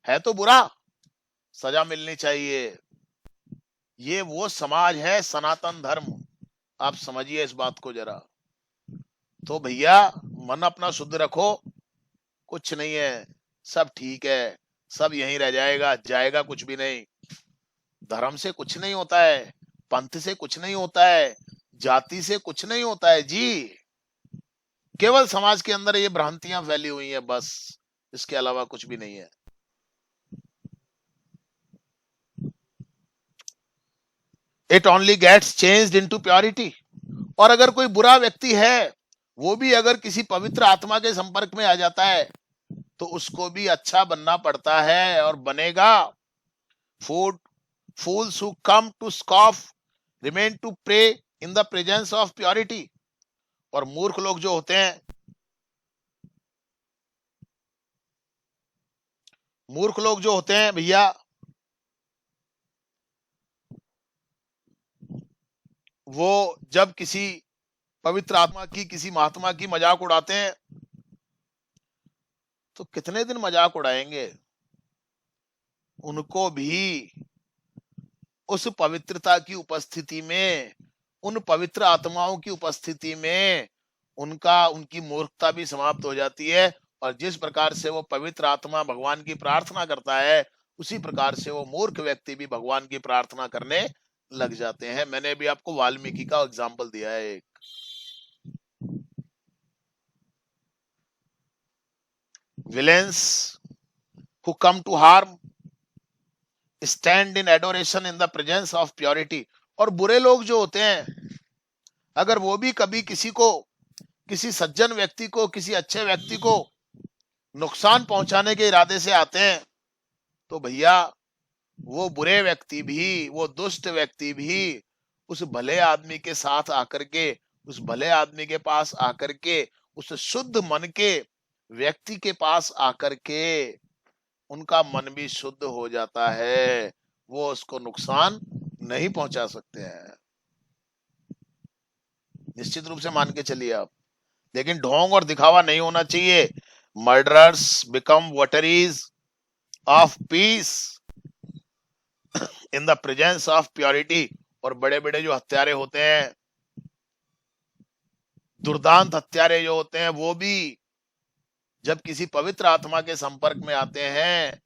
है तो बुरा, सजा मिलनी चाहिए। ये वो समाज है सनातन धर्म, आप समझिए इस बात को जरा। तो भैया मन अपना शुद्ध रखो, कुछ नहीं है, सब ठीक है, सब यहीं रह जाएगा, जाएगा कुछ भी नहीं। धर्म से कुछ नहीं होता है, पंथ से कुछ नहीं होता है, जाति से कुछ नहीं होता है जी। केवल समाज के अंदर ये भ्रांतियां फैली हुई हैं बस, इसके अलावा कुछ भी नहीं है। It only gets changed into purity. और अगर कोई बुरा व्यक्ति है, वो भी अगर किसी पवित्र आत्मा के संपर्क में आ जाता है तो उसको भी अच्छा बनना पड़ता है और बनेगा। Food fools who come to scoff remain to pray in the presence of purity। और मूर्ख लोग जो होते हैं, मूर्ख लोग जो होते हैं भैया, वो जब किसी पवित्र आत्मा की, किसी महात्मा की मजाक उड़ाते हैं, तो कितने दिन मजाक उड़ाएंगे? उनको भी उस पवित्रता की उपस्थिति में, उन पवित्र आत्माओं की उपस्थिति में उनकी मूर्खता भी समाप्त हो जाती है। और जिस प्रकार से वो पवित्र आत्मा भगवान की प्रार्थना करता है, उसी प्रकार से वो मूर्ख व्यक्ति भी भगवान की प्रार्थना करने लग जाते हैं। मैंने भी आपको वाल्मीकि का एग्जाम्पल दिया है एक। Villains who come to harm stand in adoration in the presence of purity। और बुरे लोग जो होते हैं, अगर वो भी कभी किसी को, किसी सज्जन व्यक्ति को, किसी अच्छे व्यक्ति को नुकसान पहुंचाने के इरादे से आते हैं, तो भैया वो बुरे व्यक्ति भी, वो दुष्ट व्यक्ति भी उस भले आदमी के साथ आकर के, उस भले आदमी के पास आकर के, उस शुद्ध मन के व्यक्ति के पास आकर के उनका मन भी शुद्ध हो जाता है। वो उसको नुकसान नहीं पहुंचा सकते हैं, निश्चित रूप से मान के चलिए आप। लेकिन ढोंग और दिखावा नहीं होना चाहिए। Murderers become votaries of peace in the presence of purity. और बड़े बड़े जो हत्यारे होते हैं, दुर्दांत हत्यारे जो होते हैं, वो भी जब किसी पवित्र आत्मा के संपर्क में आते हैं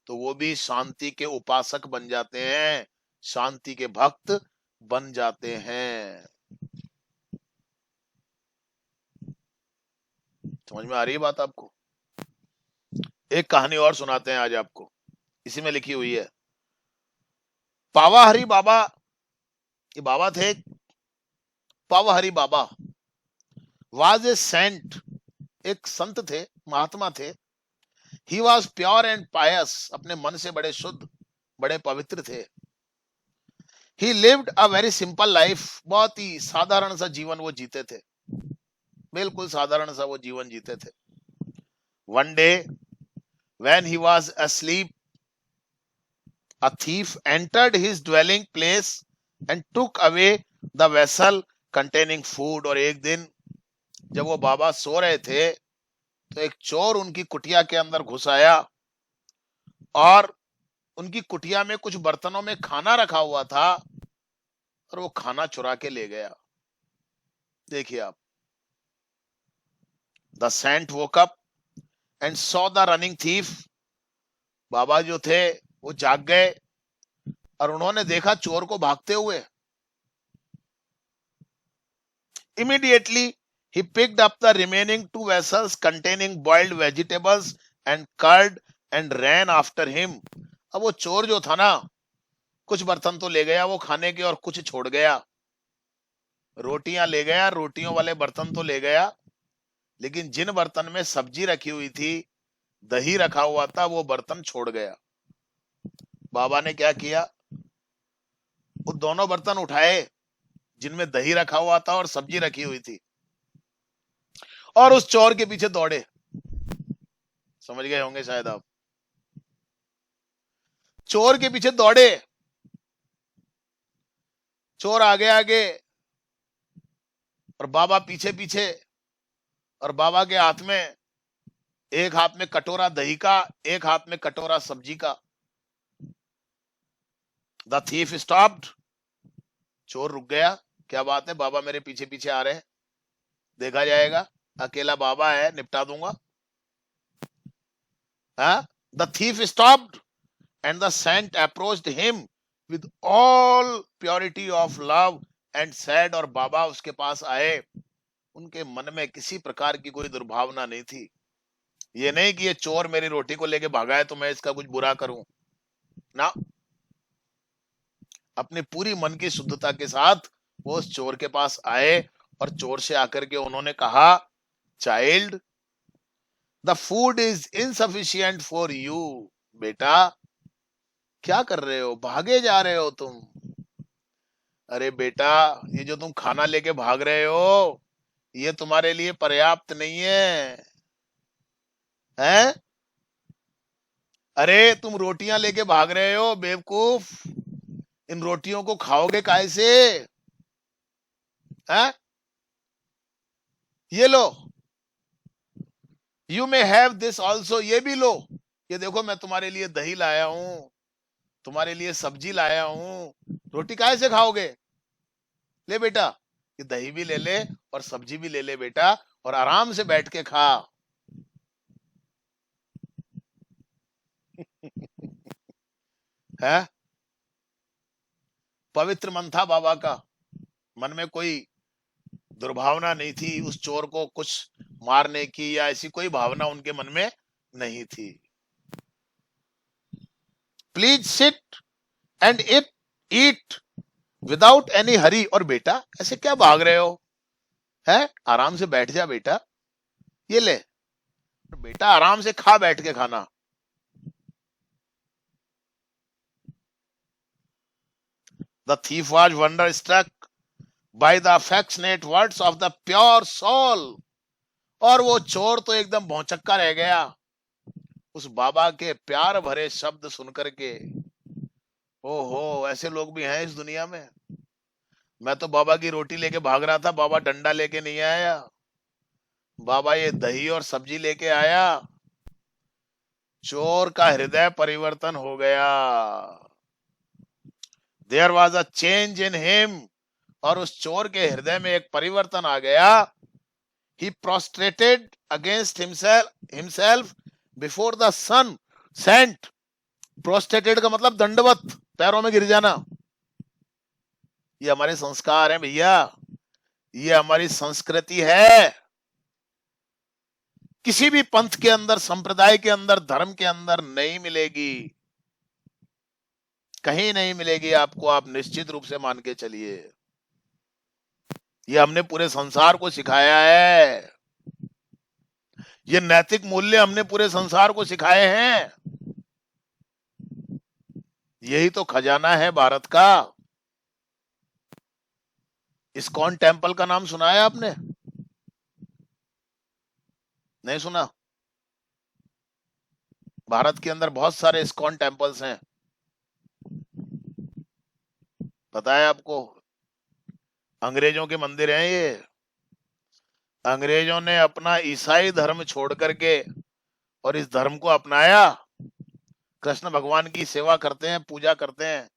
तो वो भी शांति के उपासक बन जाते हैं, शांति के भक्त बन जाते हैं। समझ में आ रही है बात आपको? एक कहानी और सुनाते हैं आज आपको, इसी में लिखी हुई है। पावाहरी बाबा, ये बाबा थे, पावाहरी बाबा वाज ए सेंट, एक संत थे, महात्मा थे। ही वॉज प्योर एंड पायस, अपने मन से बड़े शुद्ध, बड़े पवित्र थे। ही lived a very simple life, बहुत ही साधारण सा जीवन वो जीते थे, बिल्कुल साधारण सा वो जीवन जीते थे। One day when he was asleep, a thief entered his dwelling place and took away the vessel containing food। और एक दिन जब वो बाबा सो रहे थे, तो एक चोर उनकी कुटिया के अंदर घुस आया और उनकी कुटिया में कुछ बर्तनों में खाना रखा हुआ था और वो खाना चुरा के ले गया। देखिए आप, the saint woke up and saw the running thief. बाबा जो थे वो जाग गए और उन्होंने देखा चोर को भागते हुए। Immediately he picked up the remaining 2 vessels containing boiled vegetables and curd and ran after him। अब वो चोर जो था ना, कुछ बर्तन तो ले गया वो खाने के और कुछ छोड़ गया। रोटियां ले गया, रोटियों वाले बर्तन तो ले गया, लेकिन जिन बर्तन में सब्जी रखी हुई थी, दही रखा हुआ था, वो बर्तन छोड़ गया। बाबा ने क्या किया, वो दोनों बर्तन उठाए जिनमें दही रखा हुआ था और सब्जी रखी हुई थी, और उस चोर के पीछे दौड़े। समझ गए होंगे शायद आप। चोर के पीछे दौड़े, चोर आगे आगे और बाबा पीछे पीछे, और बाबा के हाथ में, एक हाथ में कटोरा दही का, एक हाथ में कटोरा सब्जी का। द थीफ स्टॉप्ड, चोर रुक गया। क्या बात है, बाबा मेरे पीछे पीछे आ रहे हैं, देखा जाएगा, अकेला बाबा है, निपटा दूंगा। The thief stopped and the saint approached him with all purity of love and said। और बाबा उसके पास आए, उनके मन में किसी प्रकार की कोई दुर्भावना नहीं थी। ये नहीं कि ये चोर मेरी रोटी को लेके भागा है तो मैं इसका कुछ बुरा करूं ना। अपनी पूरी मन की शुद्धता के साथ वो उस चोर के पास आए और चोर से आकर के उन्होंने कहा, child the food is insufficient for you. बेटा क्या कर रहे हो, भागे जा रहे हो तुम। अरे बेटा, ये जो तुम खाना लेके भाग रहे हो ये तुम्हारे लिए पर्याप्त नहीं है, हैं? अरे तुम रोटियां लेके भाग रहे हो बेवकूफ, इन रोटियों को खाओगे काहे से, हैं? ये लो, you may have this also, ये भी लो। ये देखो मैं तुम्हारे लिए दही लाया हूं, तुम्हारे लिए सब्जी लाया हूं, रोटी काहे से खाओगे। ले बेटा, ये दही भी ले ले और सब्जी भी ले ले बेटा, और आराम से बैठ के खा। है, पवित्र मन था बाबा का, मन में कोई दुर्भावना नहीं थी उस चोर को कुछ मारने की, या ऐसी कोई भावना उनके मन में नहीं थी। Please sit and it eat without any hurry. और बेटा ऐसे क्या भाग रहे हो, है, आराम से बैठ जा बेटा, ये ले बेटा, आराम से खा, बैठ के खाना। The thief was wonderstruck by the affectionate words of the pure soul। और वो चोर तो एकदम भौचक्का रह गया उस बाबा के प्यार भरे शब्द सुनकर के। ओहो, ऐसे लोग भी हैं इस दुनिया में। मैं तो बाबा की रोटी लेके भाग रहा था, बाबा डंडा लेके नहीं आया, बाबा ये दही और सब्जी लेके आया। चोर का हृदय परिवर्तन हो गया। There was a change in him. और उस चोर के हृदय में एक परिवर्तन आ गया। He prostrated against himself before the sun sent। prostrated का मतलब दंडवत, पैरों में गिर जाना। ये हमारे संस्कार हैं भैया, ये हमारी संस्कृति है। किसी भी पंथ के अंदर, संप्रदाय के अंदर, धर्म के अंदर नहीं मिलेगी, कहीं नहीं मिलेगी आपको, आप निश्चित रूप से मान के चलिए। ये हमने पूरे संसार को सिखाया है, ये नैतिक मूल्य हमने पूरे संसार को सिखाए हैं। यही तो खजाना है भारत का। इस्कॉन टेम्पल का नाम सुना है आपने, नहीं सुना? भारत के अंदर बहुत सारे इस्कॉन टेम्पल्स हैं, पता है आपको? अंग्रेजों के मंदिर हैं ये। अंग्रेजों ने अपना ईसाई धर्म छोड़ करके और इस धर्म को अपनाया। कृष्ण भगवान की सेवा करते हैं, पूजा करते हैं।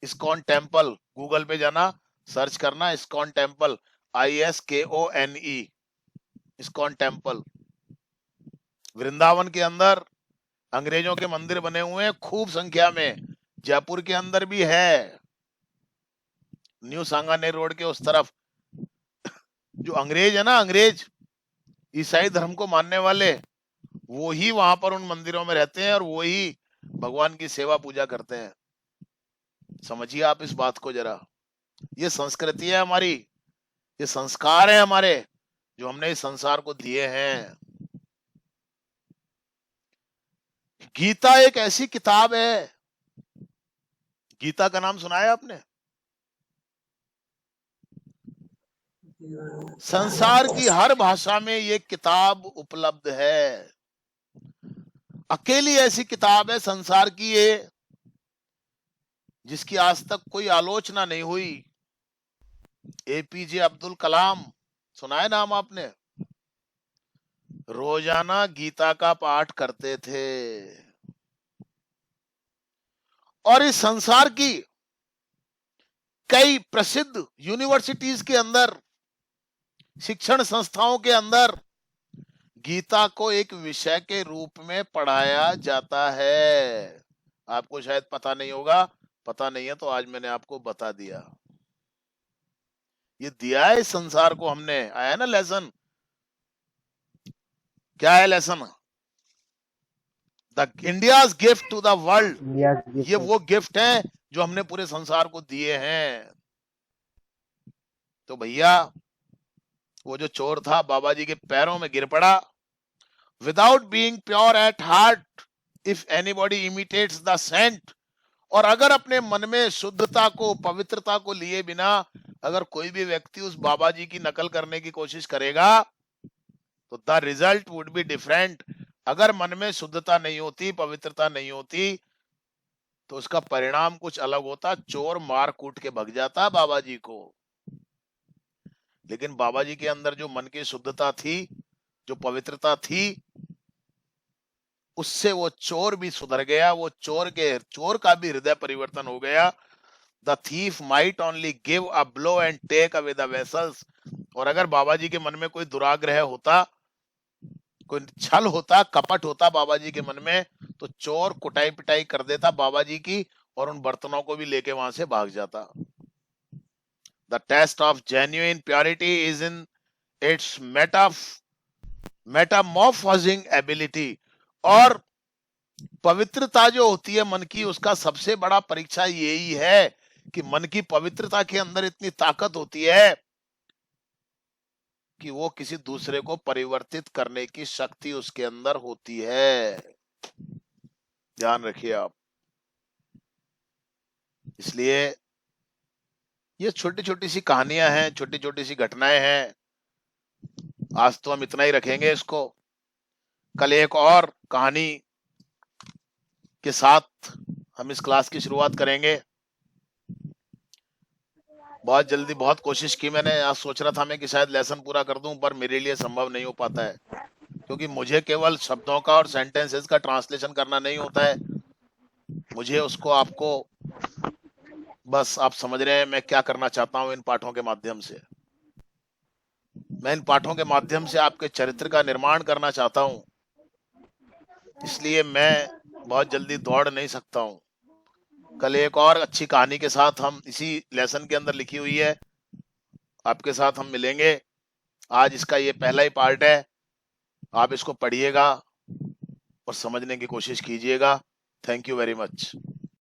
इस्कॉन टेम्पल, गूगल पे जाना, सर्च करना ISKCON temple, ISKONE, ISKCON temple. Vrindavan के अंदर अंग्रेजों के मंदिर बने हुए हैं खूब संख्या में। जयपुर के अंदर भी है, न्यू सांगानेर रोड के उस तरफ। जो अंग्रेज है ना, अंग्रेज ईसाई धर्म को मानने वाले, वो ही वहां पर उन मंदिरों में रहते हैं और वो ही भगवान की सेवा पूजा करते हैं। समझिए आप इस बात को जरा। ये संस्कृति है हमारी, ये संस्कार है हमारे, जो हमने इस संसार को दिए हैं। गीता एक ऐसी किताब है, गीता का नाम सुना है आपने? संसार की हर भाषा में ये किताब उपलब्ध है। अकेली ऐसी किताब है संसार की ये, जिसकी आज तक कोई आलोचना नहीं हुई। APJ अब्दुल कलाम, सुना है नाम आपने? रोजाना गीता का पाठ करते थे। और इस संसार की कई प्रसिद्ध यूनिवर्सिटीज के अंदर, शिक्षण संस्थाओं के अंदर गीता को एक विषय के रूप में पढ़ाया जाता है। आपको शायद पता नहीं होगा, पता नहीं है तो आज मैंने आपको बता दिया। ये दिया है इस संसार को हमने, आया ना लेसन। क्या है lesson? The India's gift to the world. ये वो गिफ्ट है जो हमने पूरे संसार को दिए हैं। तो भैया, वो जो चोर था बाबा जी के पैरों में गिर पड़ा without being pure at heart if anybody imitates the saint. और अगर अपने मन में शुद्धता को, पवित्रता को लिए बिना अगर कोई भी व्यक्ति उस बाबा जी की नकल करने की कोशिश करेगा तो the result would be different. अगर मन में शुद्धता नहीं होती, पवित्रता नहीं होती, तो उसका परिणाम कुछ अलग होता। चोर मार कूट के भग जाता बाबा जी को। लेकिन बाबा जी के अंदर जो मन की शुद्धता थी, जो पवित्रता थी, उससे वो चोर भी सुधर गया। वो चोर का भी हृदय परिवर्तन हो गया। The thief might only give a blow and take away the vessels. और अगर बाबा जी के मन में कोई दुराग्रह होता, कोई छल होता, कपट होता बाबा जी के मन में, तो चोर कुटाई पिटाई कर देता बाबा जी की और उन बर्तनों को भी लेके वहां से भाग जाता। The test of genuine purity is in its metamorphosing ability. और पवित्रता जो होती है मन की, उसका सबसे बड़ा परीक्षा यही है कि मन की पवित्रता के अंदर इतनी ताकत होती है कि वो किसी दूसरे को परिवर्तित करने की शक्ति उसके अंदर होती है। ध्यान रखिए आप। इसलिए ये छोटी छोटी सी कहानियां हैं, छोटी छोटी सी घटनाएं हैं। आज तो हम इतना ही रखेंगे इसको। कल एक और कहानी के साथ हम इस क्लास की शुरुआत करेंगे। बहुत जल्दी बहुत कोशिश की मैंने। आज सोच रहा था मैं कि शायद लेसन पूरा कर दूं, पर मेरे लिए संभव नहीं हो पाता है, क्योंकि मुझे केवल शब्दों का और सेंटेंसेस का ट्रांसलेशन करना नहीं होता है। मुझे उसको, आपको, बस आप समझ रहे हैं मैं क्या करना चाहता हूं इन पाठों के माध्यम से। मैं इन पाठों के माध्यम से आपके चरित्र का निर्माण करना चाहता हूं। इसलिए मैं बहुत जल्दी दौड़ नहीं सकता हूं। कल एक और अच्छी कहानी के साथ हम इसी लेसन के अंदर लिखी हुई है आपके साथ हम मिलेंगे। आज इसका ये पहला ही पार्ट है। आप इसको पढ़िएगा और समझने की कोशिश कीजिएगा। Thank you very much.